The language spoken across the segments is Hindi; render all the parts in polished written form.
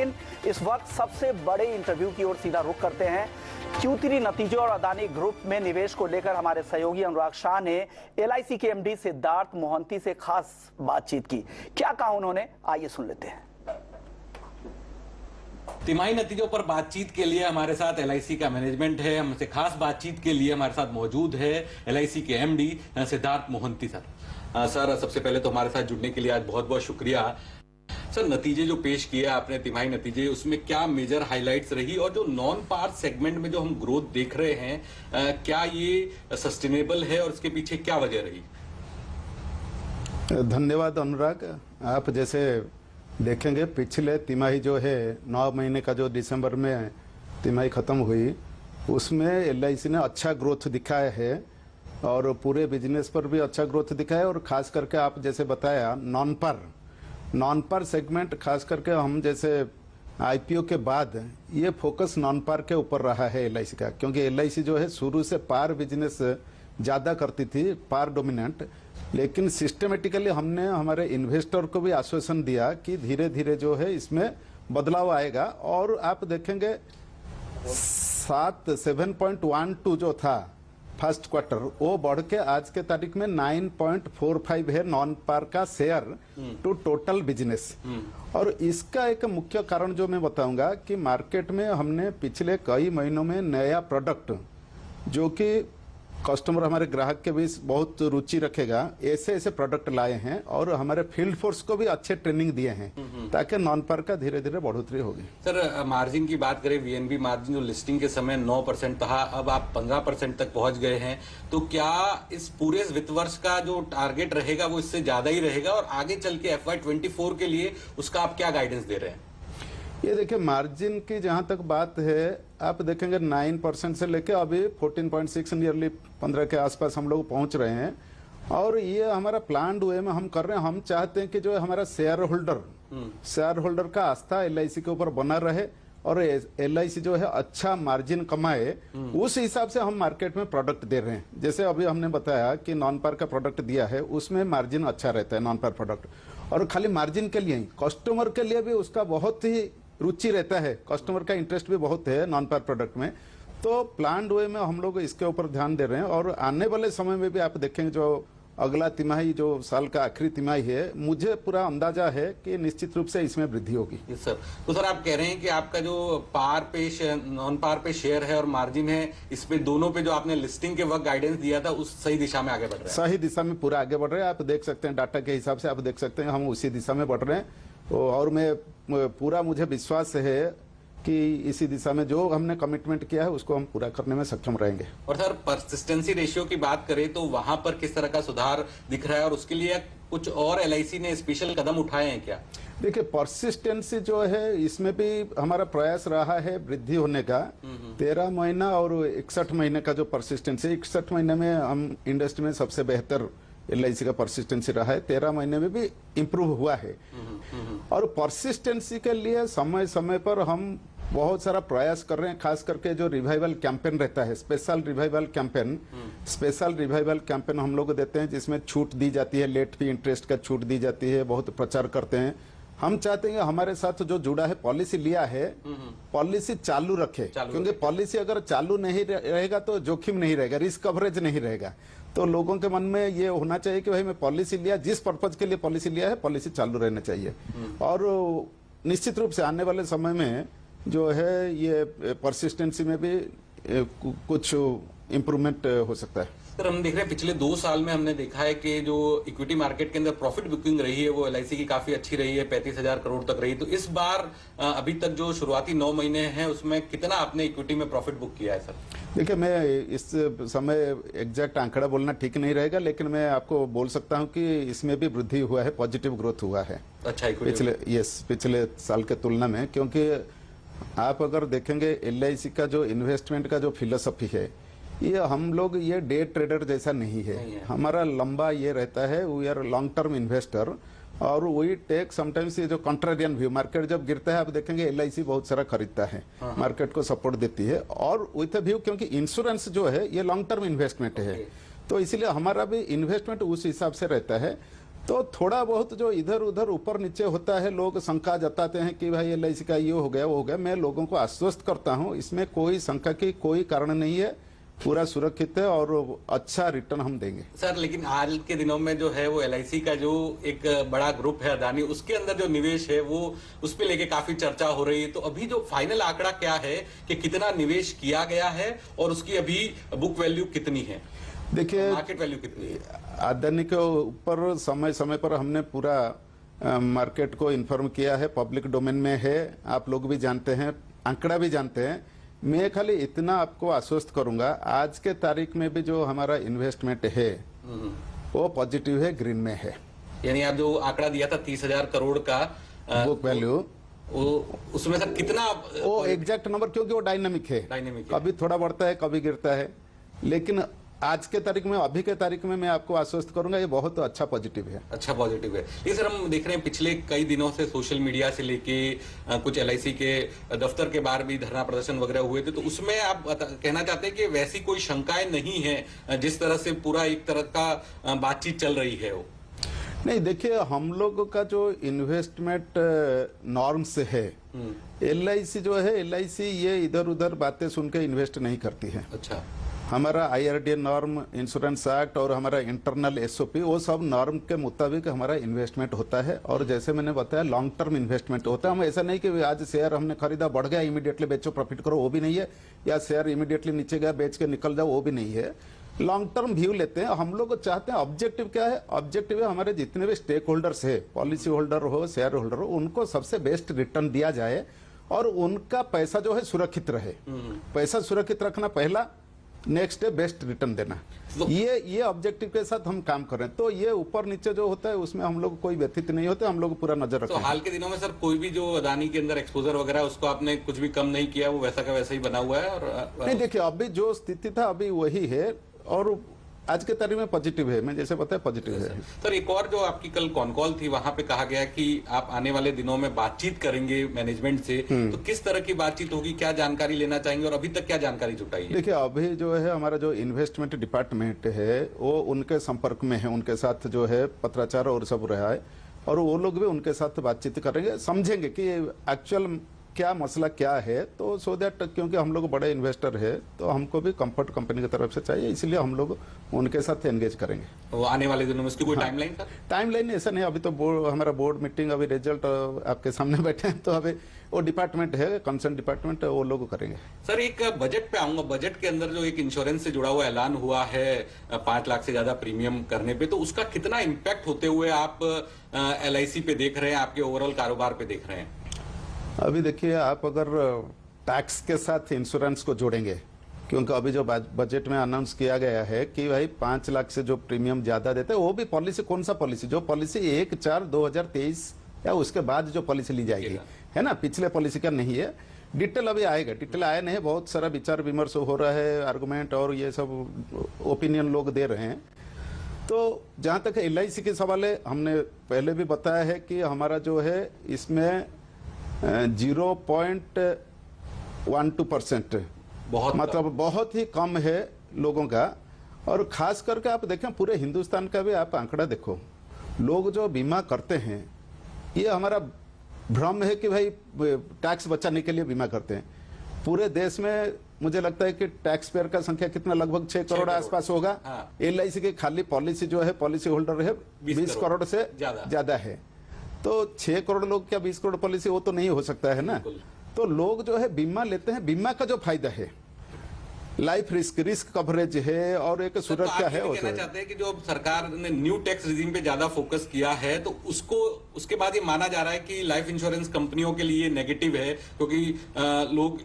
लेकिन इस वक्त सबसे बड़े इंटरव्यू की ओर सीधा रुख करते हैं। Q3 नतीजों और अदानी ग्रुप में निवेश को लेकर हमारे सहयोगी अनुराग शाह ने LIC के MD सिद्धार्थ मोहंती से खास बातचीत की। क्या कहा उन्होंने, आइए सुन लेते हैं। तिमाही नतीजों पर बातचीत के लिए हमारे साथ LIC का मैनेजमेंट है। हमसे खास बातचीत के लिए हमारे साथ मौजूद है LIC के MD Siddharth Mohanty sir. Sir, सबसे पहले तो हमारे साथ जुड़ने के लिए आज बहुत बहुत शुक्रिया। सर, नतीजे जो पेश किए आपने, तिमाही नतीजे, उसमें क्या मेजर हाइलाइट्स रही और जो नॉन पार सेगमेंट में जो हम ग्रोथ देख रहे हैं, क्या ये सस्टेनेबल है और इसके पीछे क्या वजह रही? धन्यवाद अनुराग। आप जैसे देखेंगे पिछले तिमाही जो है 9 महीने का जो दिसंबर में तिमाही खत्म हुई, उसमें LIC ने अच्छा ग्रोथ दिखाया है और पूरे बिजनेस पर भी अच्छा ग्रोथ दिखाया है। और खास करके आप जैसे बताया नॉन पार सेगमेंट, खास करके हम जैसे IPO के बाद ये फोकस नॉन पार के ऊपर रहा है LIC का, क्योंकि LIC जो है शुरू से पार बिजनेस ज़्यादा करती थी, पार डोमिनेंट। लेकिन सिस्टमेटिकली हमने हमारे इन्वेस्टर को भी आश्वासन दिया कि धीरे धीरे जो है इसमें बदलाव आएगा। और आप देखेंगे 7.12 जो था फर्स्ट क्वार्टर, वो बढ़ के आज के तारीख में 9.45 है नॉन पार का शेयर टू टोटल बिजनेस। और इसका एक मुख्य कारण जो मैं बताऊंगा कि मार्केट में हमने पिछले कई महीनों में नया प्रोडक्ट जो कि कस्टमर, हमारे ग्राहक के बीच बहुत रुचि रखेगा, ऐसे प्रोडक्ट लाए हैं और हमारे फील्ड फोर्स को भी अच्छे ट्रेनिंग दिए हैं ताकि नॉन पार का धीरे धीरे बढ़ोतरी होगी। सर, मार्जिन की बात करें, VNB मार्जिन जो लिस्टिंग के समय 9% था, अब आप 15% तक पहुंच गए हैं, तो क्या इस पूरे वित्त वर्ष का जो टारगेट रहेगा वो इससे ज्यादा ही रहेगा और आगे चल के FY24 के लिए उसका आप क्या गाइडेंस दे रहे हैं? ये देखिए, मार्जिन की जहां तक बात है, आप देखेंगे 9% से लेके अभी 14.6, नियरली 15 के आसपास हम लोग पहुंच रहे हैं। और ये हमारा प्लान वे में हम कर रहे हैं। हम चाहते हैं कि जो हमारा शेयर होल्डर का आस्था LIC के ऊपर बना रहे और LIC जो है अच्छा मार्जिन कमाए, उस हिसाब से हम मार्केट में प्रोडक्ट दे रहे हैं। जैसे अभी हमने बताया कि नॉन पार का प्रोडक्ट दिया है, उसमें मार्जिन अच्छा रहता है नॉन पार प्रोडक्ट। और खाली मार्जिन के लिए ही, कस्टमर के लिए भी उसका बहुत ही रुचि रहता है, कस्टमर का इंटरेस्ट भी बहुत है नॉन पार प्रोडक्ट में। तो प्लान वे में हम लोग इसके ऊपर ध्यान दे रहे हैं। और आने वाले समय में भी आप देखेंगे, जो अगला तिमाही जो साल का आखिरी तिमाही है, मुझे पूरा अंदाजा है कि निश्चित रूप से इसमें वृद्धि होगी। सर, तो सर आप कह रहे हैं कि आपका जो पार पे नॉन पार पे शेयर है और मार्जिन है, इस पे दोनों पे जो आपने लिस्टिंग के वक्त गाइडेंस दिया था, उस सही दिशा में आगे बढ़ रहे हैं? सही दिशा में पूरा आगे बढ़ रहे हैं। आप देख सकते हैं डाटा के हिसाब से, आप देख सकते हैं हम उसी दिशा में बढ़ रहे हैं। और मुझे विश्वास है कि इसी दिशा में जो हमने कमिटमेंट किया है उसको हम पूरा करने में सक्षम रहेंगे। और सर, परसिस्टेंसी रेशियो की बात करें तो वहां पर किस तरह का सुधार दिख रहा है और उसके लिए कुछ और LIC ने स्पेशल कदम उठाए हैं क्या? देखिए, परसिस्टेंसी जो है इसमें भी हमारा प्रयास रहा है वृद्धि होने का। 13 महीना और 61 महीने का जो परसिस्टेंसी, 61 महीने में हम इंडस्ट्री में सबसे बेहतर LIC का परसिस्टेंसी रहा है, 13 महीने में भी इम्प्रूव हुआ है। और परसिस्टेंसी के लिए समय समय पर हम बहुत सारा प्रयास कर रहे हैं। खास करके जो रिवाइवल कैंपेन रहता है, स्पेशल रिवाइवल कैंपेन हम लोग देते हैं, जिसमें छूट दी जाती है, लेट फी इंटरेस्ट का छूट दी जाती है, बहुत प्रचार करते हैं। हम चाहते हैं हमारे साथ जो जुड़ा है, पॉलिसी लिया है, पॉलिसी चालू रखे, क्योंकि पॉलिसी अगर चालू नहीं रहेगा तो जोखिम नहीं रहेगा, रिस्क कवरेज नहीं रहेगा। तो लोगों के मन में ये होना चाहिए कि भाई मैं पॉलिसी लिया, जिस पर्पज के लिए पॉलिसी लिया है, पॉलिसी चालू रहना चाहिए। और निश्चित रूप से आने वाले समय में जो है ये परसिस्टेंसी में भी कुछ इम्प्रूवमेंट हो सकता है। सर, हम देख रहे हैं पिछले 2 साल में हमने देखा है कि जो इक्विटी मार्केट के अंदर प्रॉफिट बुकिंग रही है वो LIC की काफी अच्छी रही है, 35,000 करोड़ तक रही। तो इस बार अभी तक जो शुरुआती 9 महीने हैं उसमें कितना आपने इक्विटी में प्रॉफिट बुक किया है? सर देखिए, मैं इस समय एग्जैक्ट आंकड़ा बोलना ठीक नहीं रहेगा, लेकिन मैं आपको बोल सकता हूं कि इसमें भी वृद्धि हुआ है, पॉजिटिव ग्रोथ हुआ है। अच्छा, पिछले साल के तुलना में। क्योंकि आप अगर देखेंगे LIC का जो इन्वेस्टमेंट का जो फिलोसफी है, ये हम लोग ये डे ट्रेडर जैसा नहीं है। हमारा लंबा ये रहता है, we are long term investor और वी टेक समटाइम्स ये जो कॉन्ट्रेरियन व्यू, मार्केट जब गिरता है आप देखेंगे LIC बहुत सारा खरीदता है, मार्केट को सपोर्ट देती है और विथ व्यू, क्योंकि इंश्योरेंस जो है ये लॉन्ग टर्म इन्वेस्टमेंट है, तो इसीलिए हमारा भी इन्वेस्टमेंट उस हिसाब से रहता है। तो थोड़ा बहुत जो इधर उधर ऊपर नीचे होता है, लोग शंका जताते हैं कि भाई LIC का ये हो गया वो हो गया। मैं लोगों को आश्वस्त करता हूं, इसमें कोई शंका की कोई कारण नहीं है, पूरा सुरक्षित है और अच्छा रिटर्न हम देंगे। सर लेकिन आज के दिनों में जो है वो LIC का जो एक बड़ा ग्रुप है अदानी, उसके अंदर जो निवेश है वो उस पे लेके काफी चर्चा हो रही है। तो अभी जो फाइनल आंकड़ा क्या है कि कितना निवेश किया गया है और उसकी अभी बुक वैल्यू कितनी है, देखिए मार्केट वैल्यू कितनी है? अदानी के ऊपर समय समय पर हमने पूरा मार्केट को इन्फॉर्म किया है, पब्लिक डोमेन में है, आप लोग भी जानते हैं, आंकड़ा भी जानते हैं। मैं खाली इतना आपको आश्वस्त करूंगा, आज के तारीख में भी जो हमारा इन्वेस्टमेंट है वो पॉजिटिव है, ग्रीन में है। यानी आप जो आंकड़ा दिया था 30,000 करोड़ का बुक वैल्यू, वो उसमें से कितना वो एग्जैक्ट नंबर, क्योंकि वो डायनामिक है, कभी थोड़ा बढ़ता है कभी गिरता है, लेकिन आज के तारीख में, अभी के तारीख में मैं आपको आश्वस्त करूंगा ये बहुत अच्छा पॉजिटिव है। अच्छा पॉजिटिव है। ये सर हम देख रहे हैं पिछले कई दिनों से सोशल मीडिया से लेके कुछ LIC के दफ्तर के बाहर भी धरना प्रदर्शन वगैरह हुए थे, तो उसमें आप कहना चाहते हैं कि वैसी कोई शंकाएं नहीं है जिस तरह से पूरा एक तरह का बातचीत चल रही है वो? नहीं, देखिए हम लोग का जो इन्वेस्टमेंट नॉर्म्स है, LIC जो है, LIC ये इधर उधर बातें सुन के इन्वेस्ट नहीं करती है। अच्छा, हमारा IRDA नॉर्म, इंश्योरेंस एक्ट और हमारा इंटरनल SOP, वो सब नॉर्म के मुताबिक हमारा इन्वेस्टमेंट होता है। और जैसे मैंने बताया लॉन्ग टर्म इन्वेस्टमेंट होता है। हम ऐसा नहीं कि आज शेयर हमने खरीदा बढ़ गया इमीडिएटली बेचो प्रॉफिट करो, वो भी नहीं है, या शेयर इमीडिएटली नीचे गया बेच के निकल जाओ, वो भी नहीं है। लॉन्ग टर्म व्यू लेते हैं हम लोग। चाहते हैं, ऑब्जेक्टिव क्या है? ऑब्जेक्टिव है हमारे जितने भी स्टेक होल्डर्स है, पॉलिसी होल्डर हो, शेयर होल्डर हो, उनको सबसे बेस्ट रिटर्न दिया जाए और उनका पैसा जो है सुरक्षित रहे। पैसा सुरक्षित रखना पहला, नेक्स्ट है बेस्ट रिटर्न देना। ये ऑब्जेक्टिव के साथ हम काम कर रहे हैं। तो ये ऊपर नीचे जो होता है उसमें हम लोग कोई व्यथित नहीं होते, हम लोग पूरा नजर रखते हैं। तो हाल के दिनों में सर कोई भी जो अदानी के अंदर एक्सपोजर वगैरह उसको आपने कुछ भी कम नहीं किया, वो वैसा का वैसा ही बना हुआ है? और नहीं, देखिए अभी जो स्थिति था अभी वही है और आज के तारीख में पॉजिटिव है। मैं जैसे बताया पॉजिटिव है। सर एक और जो आपकी कल कॉन कॉल थी, वहां पे कहा गया कि आप आने वाले दिनों में बातचीत करेंगे मैनेजमेंट से, तो किस तरह की बातचीत होगी, क्या जानकारी लेना चाहेंगे और अभी तक क्या जानकारी जुटाई है? देखिए अभी जो है हमारा जो इन्वेस्टमेंट डिपार्टमेंट है वो उनके संपर्क में है, उनके साथ जो है पत्राचार और सब रहा है और वो लोग भी उनके साथ बातचीत करेंगे, समझेंगे कि एक्चुअल क्या मसला क्या है। तो सो दैट, क्योंकि हम लोग बड़े इन्वेस्टर है तो हमको भी कंफर्ट कंपनी की तरफ से चाहिए, इसलिए हम लोग उनके साथ एंगेज करेंगे। वो आने वाले दिनों में उसकी कोई टाइमलाइन? टाइमलाइन ऐसा नहीं, अभी तो हमारा बोर्ड मीटिंग, अभी रिजल्ट आपके सामने बैठे हैं, तो अभी वो डिपार्टमेंट है, कंसर्न डिपार्टमेंट, वो लोग करेंगे। सर एक बजट पे आऊंगा, बजट के अंदर जो एक इंश्योरेंस से जुड़ा हुआ ऐलान हुआ है 5 लाख से ज्यादा प्रीमियम करने पे, तो उसका कितना इम्पैक्ट होते हुए आप LIC पे देख रहे हैं, आपके ओवरऑल कारोबार पे देख रहे हैं? अभी देखिए, आप अगर टैक्स के साथ इंश्योरेंस को जोड़ेंगे, क्योंकि अभी जो बजट में अनाउंस किया गया है कि भाई 5 लाख से जो प्रीमियम ज्यादा देते हैं, वो भी पॉलिसी, कौन सा पॉलिसी, जो पॉलिसी 1/4/2023 या उसके बाद जो पॉलिसी ली जाएगी, है ना, पिछले पॉलिसी का नहीं है। डिटेल अभी आएगा, डिटेल आया नहीं, बहुत सारा विचार विमर्श हो रहा है, आर्गुमेंट और ये सब ओपिनियन लोग दे रहे हैं। तो जहां तक LIC के सवाल है, हमने पहले भी बताया है कि हमारा जो है इसमें 0.12%, मतलब बहुत ही कम है लोगों का। और खास करके आप देखें पूरे हिंदुस्तान का भी आप आंकड़ा देखो, लोग जो बीमा करते हैं, ये हमारा भ्रम है कि भाई टैक्स बचाने के लिए बीमा करते हैं। पूरे देश में मुझे लगता है कि टैक्स पेयर का संख्या कितना, लगभग 6 करोड़ आसपास होगा। LIC की खाली पॉलिसी जो है, पॉलिसी होल्डर है 20 करोड़ से ज्यादा है। तो 6 करोड़ लोग क्या 20 करोड़ पॉलिसी, वो तो नहीं हो सकता है ना। तो लोग जो है बीमा लेते हैं, बीमा का जो फायदा है, लाइफ रिस्क कवरेज है और एक सुरक्षा है। कहना चाहते हैं कि जो सरकार ने न्यू टैक्स रिजीम पे ज्यादा फोकस किया है, तो उसके बाद ये माना जा रहा है कि लाइफ इंश्योरेंस कंपनियों के लिए नेगेटिव है, क्योंकि लोग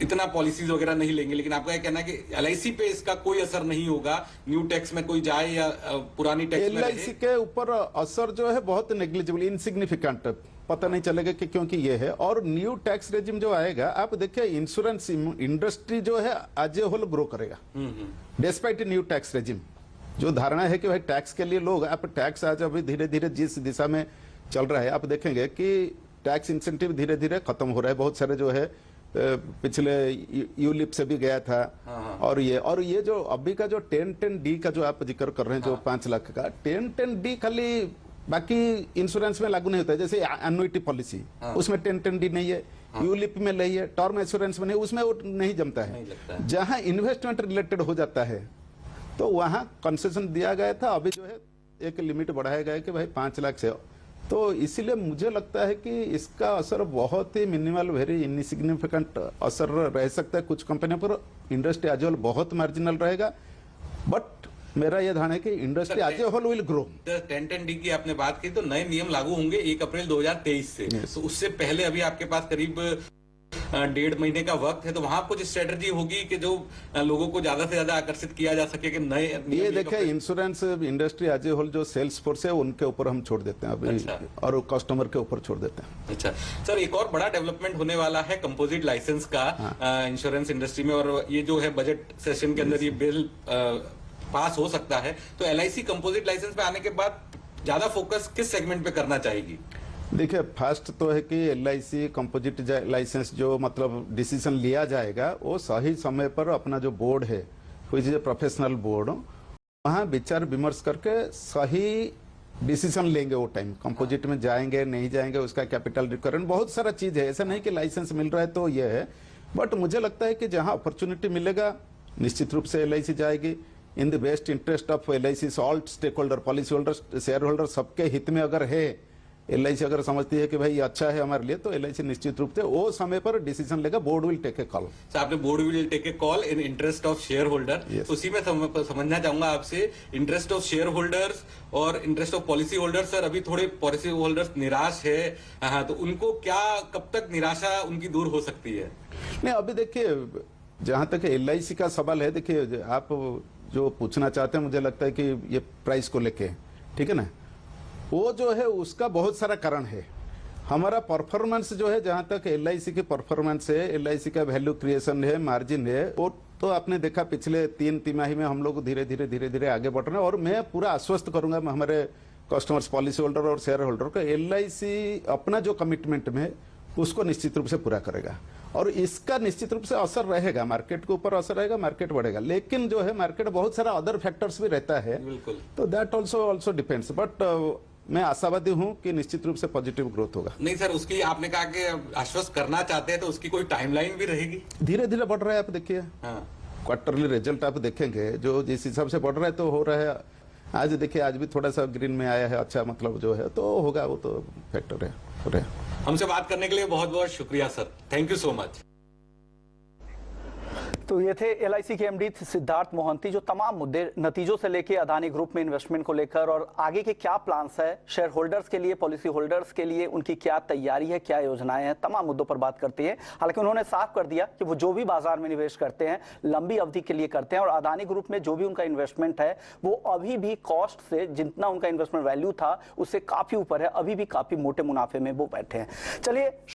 इतना पॉलिसीज वगैरह नहीं लेंगे। लेकिन आपका कहना है कि LIC पे इसका कोई असर नहीं होगा, न्यू टैक्स में कोई जाए या पुरानी टैक्स में LIC के ऊपर असर जो है बहुत नेग्लिजिबल, इनसिग्निफिकेंट, पता नहीं चलेगा कि क्योंकि ये है। और न्यू टैक्स रेजिम जो आएगा, आप देखिए इंश्योरेंस इंडस्ट्री जो है आज होल ग्रो करेगा डिस्पाइट न्यू टैक्स रेजिम। जो धारणा है कि भाई टैक्स के लिए लोग, आप टैक्स आज अभी धीरे धीरे जिस दिशा में चल रहा है, आप देखेंगे कि टैक्स इंसेंटिव धीरे धीरे खत्म हो रहा है। बहुत सारे जो है पिछले यूलिप से भी गया था। और ये जो अभी का जो 1010D का जो आप जिक्र कर रहे हैं, जो 5 लाख का 1010D खाली बाकी इंश्योरेंस में लागू नहीं होता है। जैसे एनुइटी पॉलिसी, उसमें 10(10D) नहीं है, यूलिप में नहीं है, टर्म इंश्योरेंस में नहीं, उसमें वो नहीं जमता है। जहां इन्वेस्टमेंट रिलेटेड हो जाता है तो वहां कंसेशन दिया गया था, अभी जो है एक लिमिट बढ़ाया गया है कि भाई 5 लाख से। तो इसीलिए मुझे लगता है कि इसका असर बहुत ही मिनिमल, वेरी इनसिग्निफिकेंट असर रह सकता है कुछ कंपनियों पर। इंडस्ट्री एज होल बहुत मार्जिनल रहेगा, बट मेरा यह धारणा है कि industry as a whole will grow. 10(10D) की आपने बात की, तो नए नियम लागू होंगे 1 अप्रैल 2023 से। तो उससे पहले अभी आपके पास करीब 1.5 महीने का वक्त है, तो वहां कुछ स्ट्रेटजी होगी कि जो लोगों को ज्यादा से ज्यादा आकर्षित किया जा सके कि नए ये देखिए, insurance industry as a whole जो सेल्स फोर्स है उनके ऊपर हम छोड़ देते हैं अभी। अच्छा। और कस्टमर के ऊपर छोड़ देते हैं। अच्छा सर, एक और बड़ा डेवलपमेंट होने वाला है कंपोजिट लाइसेंस का इंश्योरेंस इंडस्ट्री में, और ये जो है बजट सेशन के अंदर ये बिल पास हो सकता है। तो LIC कंपोजिट लाइसेंस पे आने के बाद ज्यादा फोकस किस सेगमेंट पे करना चाहेगी? देखिए, फर्स्ट तो है कि LIC कंपोजिट लाइसेंस जो मतलब डिसीजन लिया जाएगा वो सही समय पर अपना जो बोर्ड है, व्हिच इज प्रोफेशनल बोर्ड, वहाँ विचार विमर्श करके सही डिसीजन लेंगे। वो टाइम कंपोजिट में जाएंगे नहीं जाएंगे, उसका कैपिटल रिक्वायरमेंट, बहुत सारा चीज है। ऐसा नहीं कि लाइसेंस मिल रहा है तो ये है, बट मुझे लगता है कि जहाँ अपॉर्चुनिटी मिलेगा निश्चित रूप से LIC जाएगी। In the best interest of LIC all stakeholder, policy holder, shareholder, सबके हित में अगर है, LIC अगर समझती है कि भाई ये अच्छा है हमारे लिए, तो LIC निश्चित रूप से वो समय पर डिसीजन लेगा। Board will take a call. आपने board will take a call in interest of share holder. उसी में समझना चाहूंगा आपसे, इंटरेस्ट ऑफ शेयर होल्डर्स और interest of policy holders. Sir, अभी थोड़े पॉलिसी होल्डर्स निराश है, हाँ, तो उनको क्या, कब तक निराशा उनकी दूर हो सकती है? नहीं, अभी देखिए जहां तक LIC का सवाल है, देखिए आप जो पूछना चाहते हैं, मुझे लगता है कि ये प्राइस को लेके, ठीक है ना, वो जो है उसका बहुत सारा कारण है। हमारा परफॉर्मेंस जो है, जहां तक LIC की परफॉर्मेंस है, LIC का वैल्यू क्रिएशन है, मार्जिन है, वो तो आपने देखा पिछले 3 तिमाही में हम लोग धीरे धीरे आगे बढ़ रहे हैं। और मैं पूरा आश्वस्त करूंगा हमारे कस्टमर्स, पॉलिसी होल्डर और शेयर होल्डर को, LIC अपना जो कमिटमेंट में उसको निश्चित रूप से पूरा करेगा। और इसका निश्चित रूप से असर रहेगा, मार्केट के ऊपर असर रहेगा, मार्केट बढ़ेगा। लेकिन जो है मार्केट बहुत सारा अदर फैक्टर्स भी रहता है, बिल्कुल, तो दैट ऑल्सो डिपेंड्स। बट मैं आशावादी हूं कि निश्चित रूप से पॉजिटिव ग्रोथ होगा। नहीं सर, उसकी आपने कहा कि आश्वस्त करना चाहते हैं, तो उसकी कोई टाइमलाइन भी रहेगी? धीरे धीरे बढ़ रहा है, आप देखिए। हाँ। क्वार्टरली रिजल्ट आप देखेंगे, जो जिस हिसाब से बढ़ रहा है तो हो रहा है। आज देखिए, आज भी थोड़ा सा ग्रीन में आया है, अच्छा मतलब जो है तो होगा, वो तो फैक्टर है, हो रहा है। हमसे बात करने के लिए बहुत बहुत शुक्रिया sir, thank you so much. तो ये थे LIC के MD सिद्धार्थ मोहंती, जो तमाम मुद्दे, नतीजों से लेके अदानी ग्रुप में इन्वेस्टमेंट को लेकर और आगे के क्या प्लान्स है शेयर होल्डर्स के लिए, पॉलिसी होल्डर्स के लिए, उनकी क्या तैयारी है, क्या योजनाएं हैं, तमाम मुद्दों पर बात करते हैं। हालांकि उन्होंने साफ कर दिया कि वो जो भी बाजार में निवेश करते हैं लंबी अवधि के लिए करते हैं, और अदानी ग्रुप में जो भी उनका इन्वेस्टमेंट है वो अभी भी कॉस्ट से, जितना उनका इन्वेस्टमेंट वैल्यू था उससे काफी ऊपर है, अभी भी काफी मोटे मुनाफे में वो बैठे हैं। चलिए